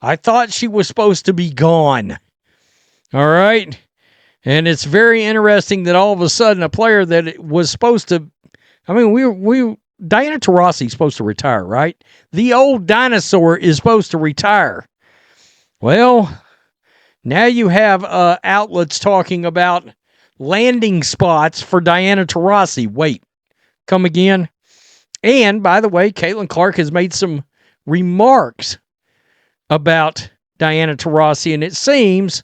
I thought she was supposed to be gone. All right? And it's very interesting that all of a sudden a player that was supposed to, I mean, Diana Taurasi is supposed to retire, right? The old dinosaur is supposed to retire. Well, now you have outlets talking about landing spots for Diana Taurasi. Wait, come again? And, by the way, Caitlin Clark has made some remarks about Diana Taurasi, and it seems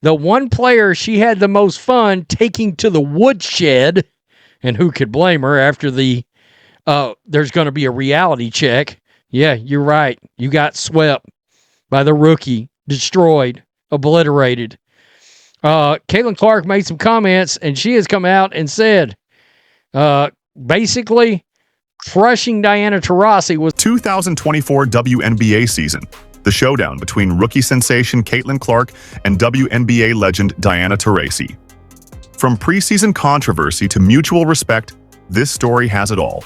the one player she had the most fun taking to the woodshed, and who could blame her after the there's going to be a reality check. Yeah, you're right. You got swept by the rookie, destroyed, obliterated. Caitlin Clark made some comments, and she has come out and said, basically, crushing Diana Taurasi was 2024 WNBA season, the showdown between rookie sensation Caitlin Clark and WNBA legend Diana Taurasi. From preseason controversy to mutual respect, this story has it all.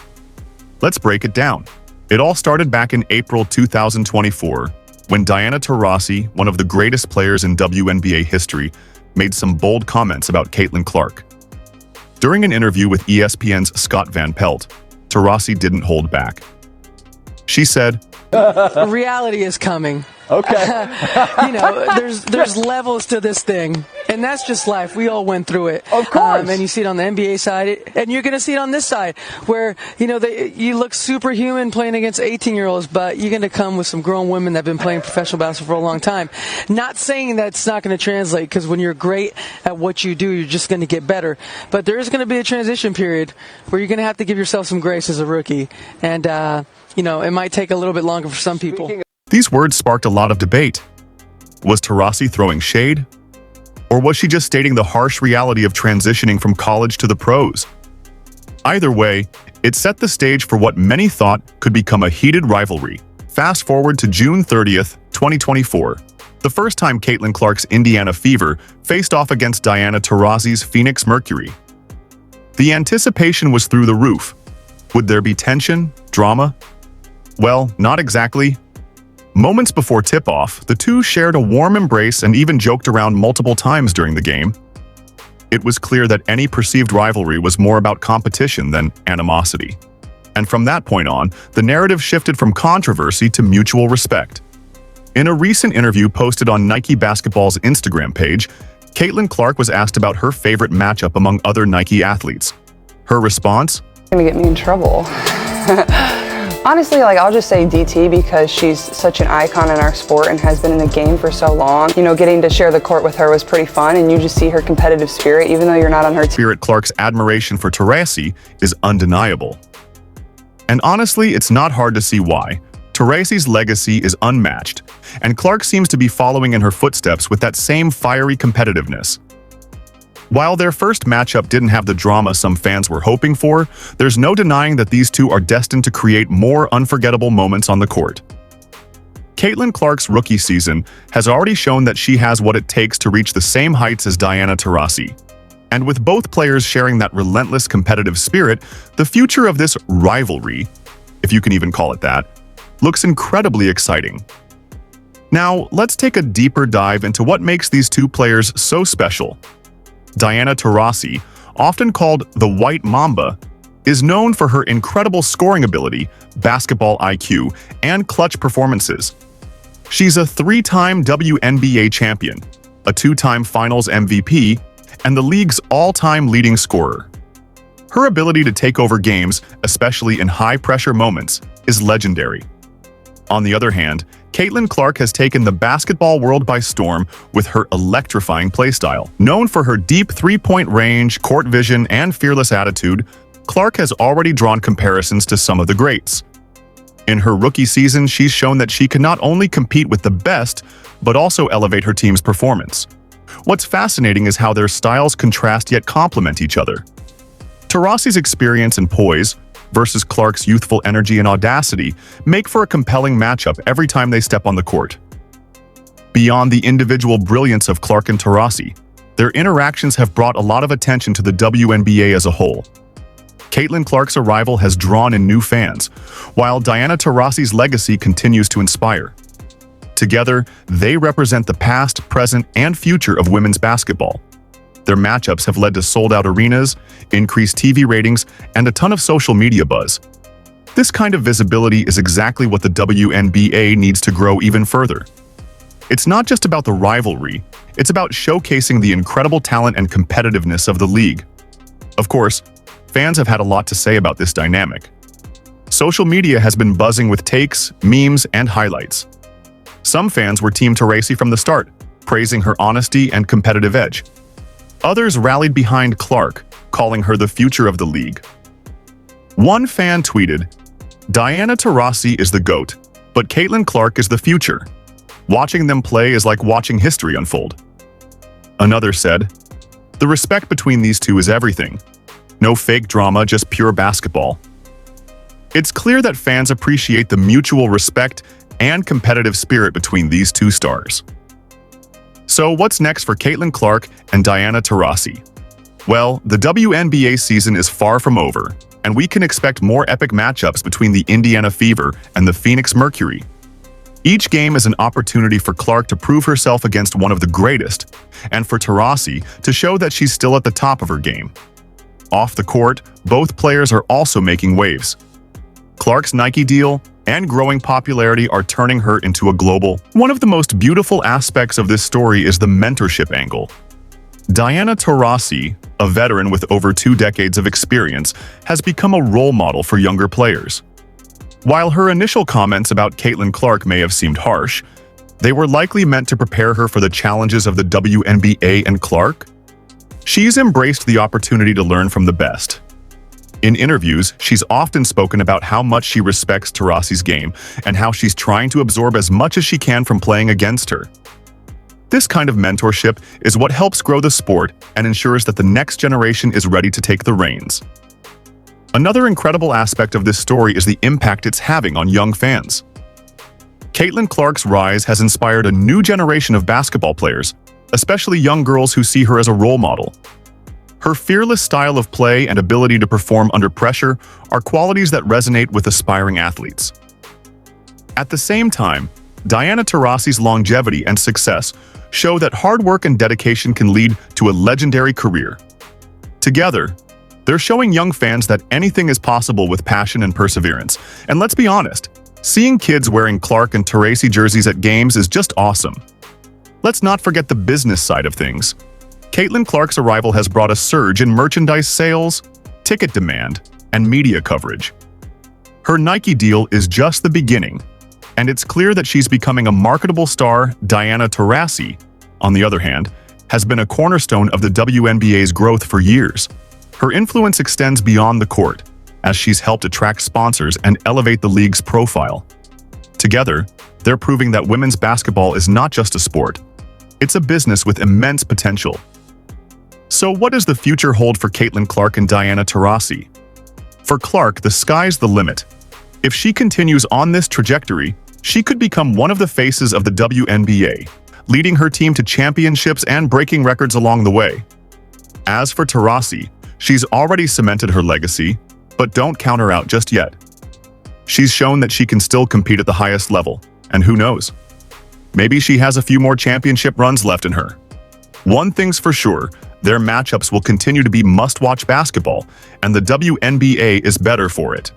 Let's break it down. It all started back in April 2024, when Diana Taurasi, one of the greatest players in WNBA history, made some bold comments about Caitlin Clark. During an interview with ESPN's Scott Van Pelt, Taurasi didn't hold back. She said, reality is coming. Okay. There's levels to this thing, and that's just life. We all went through it. Of course. And you see it on the NBA side, and you're going to see it on this side, where, you look superhuman playing against 18-year-olds, but you're going to come with some grown women that have been playing professional basketball for a long time. Not saying that's not going to translate, because when you're great at what you do, you're just going to get better. But there is going to be a transition period where you're going to have to give yourself some grace as a rookie. And, it might take a little bit longer for some people. These words sparked a lot of debate. Was Taurasi throwing shade? Or was she just stating the harsh reality of transitioning from college to the pros? Either way, it set the stage for what many thought could become a heated rivalry. Fast forward to June 30th, 2024, the first time Caitlin Clark's Indiana Fever faced off against Diana Taurasi's Phoenix Mercury. The anticipation was through the roof. Would there be tension, drama? Well, not exactly. Moments before tip-off, the two shared a warm embrace and even joked around multiple times during the game. It was clear that any perceived rivalry was more about competition than animosity. And from that point on, the narrative shifted from controversy to mutual respect. In a recent interview posted on Nike Basketball's Instagram page, Caitlin Clark was asked about her favorite matchup among other Nike athletes. Her response? It's gonna get me in trouble. Honestly, I'll just say DT because she's such an icon in our sport and has been in the game for so long. Getting to share the court with her was pretty fun, and you just see her competitive spirit, even though you're not on her team. Clark's admiration for Taurasi is undeniable. And honestly, it's not hard to see why. Taurasi's legacy is unmatched, and Clark seems to be following in her footsteps with that same fiery competitiveness. While their first matchup didn't have the drama some fans were hoping for, there's no denying that these two are destined to create more unforgettable moments on the court. Caitlin Clark's rookie season has already shown that she has what it takes to reach the same heights as Diana Taurasi. And with both players sharing that relentless competitive spirit, the future of this rivalry, if you can even call it that, looks incredibly exciting. Now, let's take a deeper dive into what makes these two players so special. Diana Taurasi, often called the White Mamba, is known for her incredible scoring ability, basketball IQ, and clutch performances. She's a 3-time WNBA champion, a 2-time Finals MVP, and the league's all-time leading scorer. Her ability to take over games, especially in high-pressure moments, is legendary. On the other hand, Caitlin Clark has taken the basketball world by storm with her electrifying playstyle. Known for her deep three-point range, court vision, and fearless attitude, Clark has already drawn comparisons to some of the greats. In her rookie season, she's shown that she can not only compete with the best, but also elevate her team's performance. What's fascinating is how their styles contrast yet complement each other. Taurasi's experience and poise versus Clark's youthful energy and audacity make for a compelling matchup every time they step on the court. Beyond the individual brilliance of Clark and Taurasi, their interactions have brought a lot of attention to the WNBA as a whole. Caitlin Clark's arrival has drawn in new fans, while Diana Taurasi's legacy continues to inspire. Together, they represent the past, present, and future of women's basketball. Their matchups have led to sold-out arenas, increased TV ratings, and a ton of social media buzz. This kind of visibility is exactly what the WNBA needs to grow even further. It's not just about the rivalry, it's about showcasing the incredible talent and competitiveness of the league. Of course, fans have had a lot to say about this dynamic. Social media has been buzzing with takes, memes, and highlights. Some fans were Team Taurasi from the start, praising her honesty and competitive edge. Others rallied behind Clark, calling her the future of the league. One fan tweeted, "Diana Taurasi is the GOAT, but Caitlin Clark is the future. Watching them play is like watching history unfold." Another said, "The respect between these two is everything. No fake drama, just pure basketball." It's clear that fans appreciate the mutual respect and competitive spirit between these two stars. So what's next for Caitlin Clark and Diana Taurasi? Well, the WNBA season is far from over, and we can expect more epic matchups between the Indiana Fever and the Phoenix Mercury. Each game is an opportunity for Clark to prove herself against one of the greatest, and for Taurasi to show that she's still at the top of her game. Off the court, both players are also making waves. Clark's Nike deal and growing popularity are turning her into a global. One of the most beautiful aspects of this story is the mentorship angle. Diana Taurasi, a veteran with over 2 decades of experience, has become a role model for younger players. While her initial comments about Caitlin Clark may have seemed harsh, they were likely meant to prepare her for the challenges of the WNBA and Clark. She's embraced the opportunity to learn from the best. In interviews, she's often spoken about how much she respects Taurasi's game and how she's trying to absorb as much as she can from playing against her. This kind of mentorship is what helps grow the sport and ensures that the next generation is ready to take the reins. Another incredible aspect of this story is the impact it's having on young fans. Caitlin Clark's rise has inspired a new generation of basketball players, especially young girls who see her as a role model. Her fearless style of play and ability to perform under pressure are qualities that resonate with aspiring athletes. At the same time, Diana Taurasi's longevity and success show that hard work and dedication can lead to a legendary career. Together, they're showing young fans that anything is possible with passion and perseverance. And let's be honest, seeing kids wearing Clark and Taurasi jerseys at games is just awesome. Let's not forget the business side of things. Caitlin Clark's arrival has brought a surge in merchandise sales, ticket demand, and media coverage. Her Nike deal is just the beginning, and it's clear that she's becoming a marketable star. Diana Taurasi, on the other hand, has been a cornerstone of the WNBA's growth for years. Her influence extends beyond the court, as she's helped attract sponsors and elevate the league's profile. Together, they're proving that women's basketball is not just a sport. It's a business with immense potential. So what does the future hold for Caitlin Clark and Diana Taurasi? For Clark, the sky's the limit. If she continues on this trajectory, she could become one of the faces of the WNBA, leading her team to championships and breaking records along the way. As for Taurasi, she's already cemented her legacy, but don't count her out just yet. She's shown that she can still compete at the highest level, and who knows? Maybe she has a few more championship runs left in her. One thing's for sure, their matchups will continue to be must-watch basketball, and the WNBA is better for it.